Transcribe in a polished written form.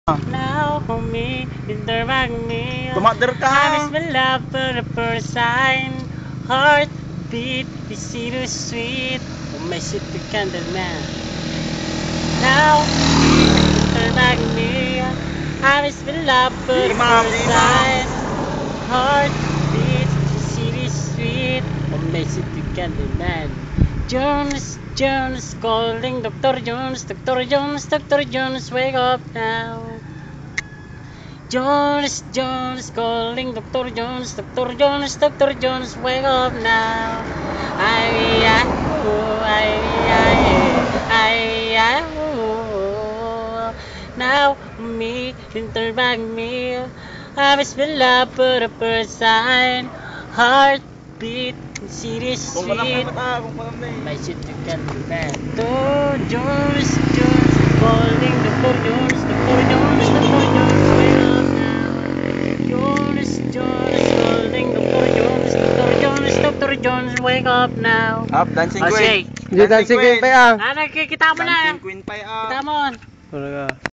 Now homie, interwag me. Tumader ka. I miss my love for the first sign. Heartbeat, is so sweet. Oh my city candle man. Now interwag me. I miss my love for the first sign. Heartbeat, is so sweet. Oh my city candle man. Jones, Jones, calling Dr. Jones, Dr. Jones, Dr. Jones, wake up now. Jones, Jones, calling Dr. Jones, Dr. Jones, Dr. Jones, wake up now. Now me, interbank me. I miss my love for the first sign. Heartbeat, city Kung walang sweet. kamata, kung walang na My city can be bad. Jones, Jones, calling Dr. Jones, Dr. Jones, Dr. Jones, wake up now. Jones, Jones, calling Dr. Jones, Dr. Jones, Dr. Jones, wake up now. Up, dancing Oh, queen. sige. Hindi dancing queen pa yan. Nakikita mo na. Dancing queen pa up. Kita mo. Talaga.